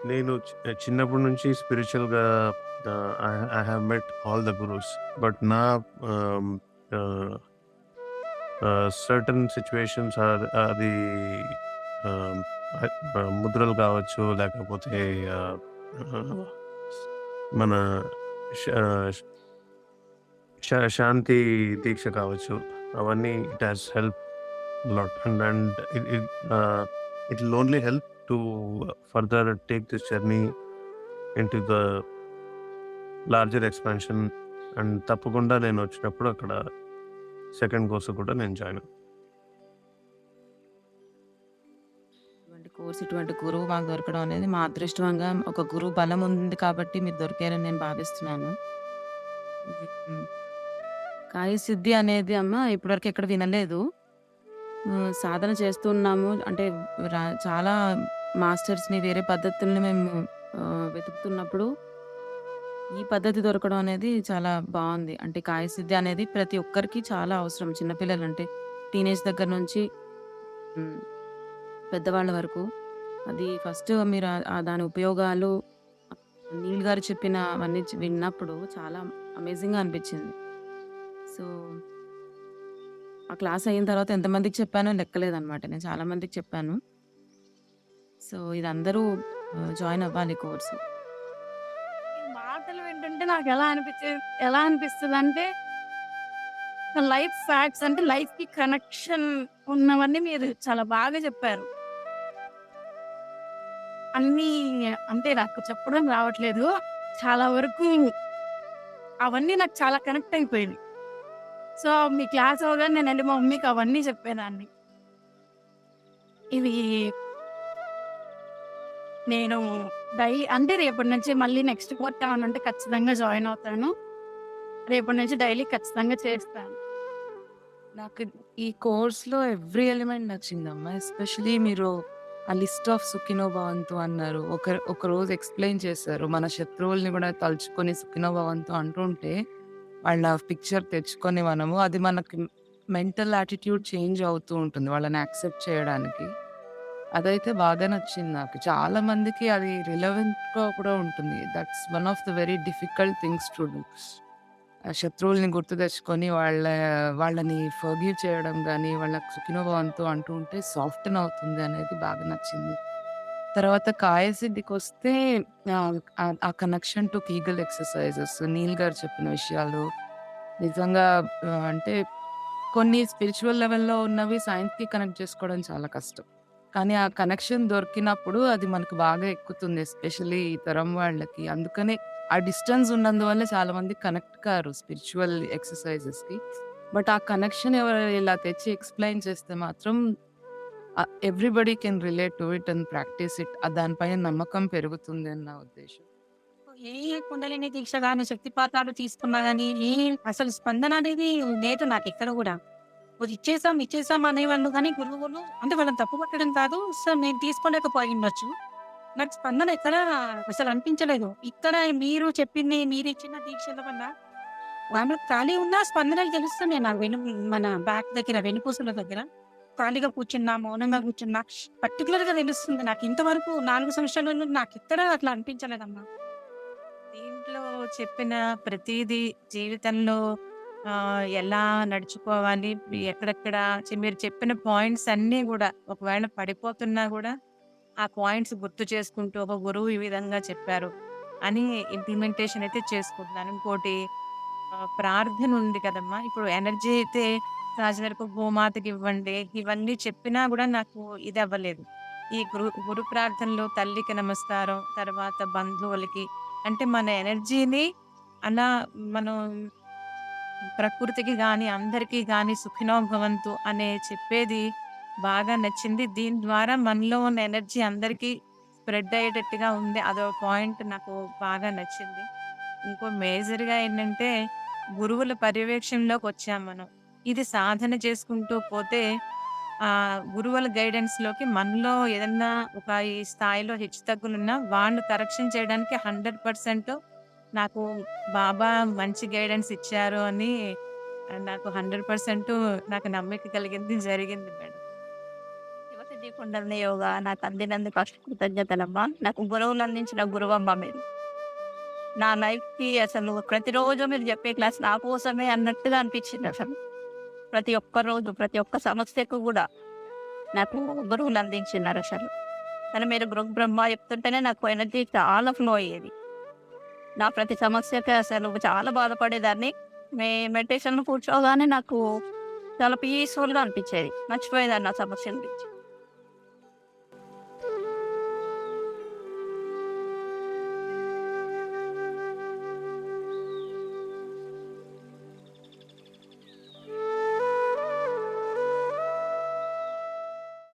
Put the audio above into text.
నేను చిన్నప్పటి నుంచి స్పిరిచువల్‌గా I have met all the gurus. But నా ఆహ్, ఆహ్, సర్టెన్ సిట్యుయేషన్స్ అది ఆహ్, ముద్రలు కావచ్చు, లేకపోతే ఆహ్, ఆహ్, మన శ శ శాంతి దీక్ష కావచ్చు. అవన్నీ it has help lot. And it it it will only help to further take this journey into the larger expansion. And తప్పకుండా నేనొచ్చినప్పుడు అక్కడ సెకండ్ కోర్స్ కూడా నేను జాయిన్ ఇటువంటి కోర్స్, ఇటువంటి గురువు మాకు దొరకడం అనేది మా అదృష్టంగా ఒక గురువు బలం ఉంది కాబట్టి మీరు దొరికారని నేను భావిస్తున్నాను. హ్మ్. కాయసిద్ధి అనేది అమ్మ ఇప్పటివరకు ఎక్కడ వినలేదు. సాధన చేస్తున్నాము అంటే చాలా మాస్టర్స్‌ని వేరే పద్ధతుల్ని మేము వెతుకుతున్నప్పుడు ఈ పద్ధతి దొరకడం అనేది చాలా బావుంది. అంటే కాయసిద్ధి అనేది ప్రతి ఒక్కరికి చాలా అవసరం. చిన్న పిల్లలంటే టీనేజ్ దగ్గర నుంచి హ్మ్. పెద్దవాళ్ళ వరకు. అది ఫస్ట్ మీరు దాని ఉపయోగాలు నీల్ గారు చెప్పిన అవన్నీ విన్నప్పుడు చాలా అమేజింగ్‌గా అనిపించింది. సో, ఆ క్లాస్ అయిన తర్వాత ఎంతమందికి చెప్పానో లెక్కలేదనమాట. నేను చాలా మందికి చెప్పాను. సో, ఇది అందరూ జాయిన్ అవ్వాలి కోర్సు. ఈ మాటలు వింటుంటే ఎలా అనిపిస్తదంటే, లైఫ్ ఫ్యాక్ట్స్ అంటే లైఫ్‌కి కనెక్షన్ ఉన్నవన్నీ మీరు చాలా బాగా చెప్పారు. అన్నీ అంటే నాకు చెప్పడం రావట్లేదు. చాలా వరకు అవన్నీ నాకు చాలా కనెక్ట్ అయిపోయినాయి. సో, మీ క్లాస్ అవ్వగానే నేనెళ్ళి మా మమ్మీకి అవన్నీ చెప్పేదాన్ని. ఇవి నేను అంటే రేపటి నుంచి మళ్ళీ నెక్స్ట్ కోర్స్ ఏమన్నా ఉంటే ఖచ్చితంగా జాయిన్ అవుతాను. రేపటి నుంచి డైలీ ఖచ్చితంగా చేస్తాను. నాకు ఈ కోర్స్‌లో ఎవ్రి ఎలిమెంట్ నచ్చిందమ్మా. ఎస్పెషల్లీ మీరు ఆ లిస్ట్ ఆఫ్ సుఖినో భవంతు అన్నారు. ఒకరోజు ఎక్స్‌ప్లెయిన్ చేశారు. మన శత్రువుల్ని గూడా తలుచుకొని సుఖినో భవంతు అంటుంటే, వాళ్ళ పిక్చర్ తెచ్చుకొని మనము అది మనకి మెంటల్ యాటిట్యూడ్ చేంజ్ అవుతూ ఉంటుంది. వాళ్ళని యాక్సెప్ట్ చేయడానికి. అదైతే బాగా నచ్చింది నాకు. చాలా మందికి అది రిలవెంట్‌గా కూడా ఉంటుంది. That's one of the very difficult things to do. శత్రువుల్ని గుర్తు తెచ్చుకొని వాళ్ళని ఫర్‌గివ్ చేయడం గాని, వాళ్ళకి సుఖినో భవంతు అంటూ ఉంటే సాఫ్టెన్ అవుతుంది అనేది బాగా నచ్చింది. తర్వాత కాయసిద్ధికొస్తే ఆ connection to Kegel exercises Neil గారు చెప్పిన విషయాలు నిజంగా అంటే కొన్ని స్పిరిచ్యువల్ లెవెల్‌లో ఉన్నవి సైన్స్‌కి కనెక్ట్ చేసుకోవడం చాలా కష్టం. కానీ ఆ కనెక్షన్ దొరికినప్పుడు అది మనకు బాగా ఎక్కుతుంది. ఎస్పెషల్లీ ఈ తరం వాళ్ళకి. అందుకనే ఆ డిస్టెన్స్ ఉన్నందువల్ల చాలా మంది కనెక్ట్ కారు స్పిరిచ్యువల్ ఎక్సర్‌సైజెస్‌కి. బట్ ఆ కనెక్షన్ ఎవరు ఇలా తెచ్చి ఎక్స్‌ప్లెయిన్ చేస్తే మాత్రం everybody can relate to it and practice it. దాని పైన నమ్మకం పెరుగుతుంది అని నా ఉద్దేశ్యం. ఏ కుండలిని దీక్ష గాని, శక్తిపాతాలు తీసుకున్నా గాని, అసలు స్పందన అనేది లేదు నాకెక్కడ గూడా. ఇచ్చేసాం అనేవాళ్ళు కానీ గురువులు అంటే వాళ్ళని తప్పు పట్టడం కాదు. సో, నేను తీసుకోలేకపోయుండొచ్చు. నాకు స్పందన ఎక్కడ అసలు అనిపించలేదు. ఇక్కడ మీరు చెప్పింది మీరిచ్చిన దీక్షల వల్ల ఆమె ఖాళీ ఉన్నా స్పందనలు తెలుస్తున్నాయి నాకు మన బ్యాక్ దగ్గర వెన్నుపూసల దగ్గర. ఖాళీగా కూర్చున్నా, మౌనంగా కూర్చున్నా పర్టిక్యులర్‌గా తెలుస్తుంది నాకు. ఇంతవరకు 4 సంవత్సరాలలో నాకెక్కడ అట్లా అనిపించలేదమ్మా. దీంట్లో చెప్పిన ప్రతీదీ జీవితంలో ఎలా నడుచుకోవాలి, ఎక్కడెక్కడ మీరు చెప్పిన పాయింట్స్ అన్నీ గూడా ఒకవేళ పడిపోతున్నా గూడా, ఆ పాయింట్స్ గుర్తు చేసుకుంటూ ఒక గురువు ఈ విధంగా చెప్పారు అని ఇంప్లిమెంటేషన్ అయితే చేసుకుంటున్నాను. ఇంకోటి ప్రార్థన ఉంది కదమ్మా! ఇప్పుడు ఎనర్జీ అయితే రాజనరకు గోమాతకివ్వండి, ఇవన్నీ చెప్పినా గూడా నాకు ఇదవ్వలేదు. ఈ గురు ప్రార్థనలో తల్లికి నమస్కారం, తర్వాత బంధువులకి అంటే మన ఎనర్జీని అలా మనం ప్రకృతికి గాని, అందరికీ గాని సుఖినో భవంతు అనే చెప్పేది బాగా నచ్చింది. దీని ద్వారా మనలో ఉన్న ఎనర్జీ అందరికీ స్ప్రెడ్ అయ్యేటట్టుగా ఉంది. అదో పాయింట్ నాకు బాగా నచ్చింది. ఇంకో మేజర్‌గా ఏంటంటే, గురువుల పర్యవేక్షణలోకొచ్చాం మనం. ఇది సాధన చేసుకుంటూ పోతే గురువుల గైడెన్స్‌లోకి మనలో ఏదన్నా ఒక ఈ స్థాయిలో హెచ్చుతగ్గులున్నా వాళ్ళు కరెక్షన్ చేయడానికి 100% నాకు బాబా మంచి గైడెన్స్ ఇచ్చారు అని నాకు 100% నాకు నమ్మిక కలిగింది. జరిగింది మేడం. ఎనర్జీ కుండలిని యోగా నాకు అందినందుకు కృతజ్ఞతలమ్మా. నాకు గురువులు అందించిన గురువమ్మ మీరు. నా లైఫ్‌కి అసలు ప్రతిరోజు మీరు చెప్పే క్లాస్ నా కోసమే అన్నట్టుగా అనిపించింది అసలు. ప్రతి ఒక్క రోజు, ప్రతి ఒక్క సమస్యకు గూడా నాకు గురువులు అందించినారసలు. కానీ మీరు గురు బ్రహ్మ చెప్తుంటేనే నాకు ఎనర్జీ చాలా ఫ్లో అయ్యేది. నా ప్రతి సమస్యకి అసలు చాలా బాధపడేదాన్ని. మెడిటేషన్‌లో కూర్చోగానే నాకు చాలా పీస్‌ఫుల్‌గా అనిపించేది. మర్చిపోయేదాన్ని నా సమస్యల గురించి.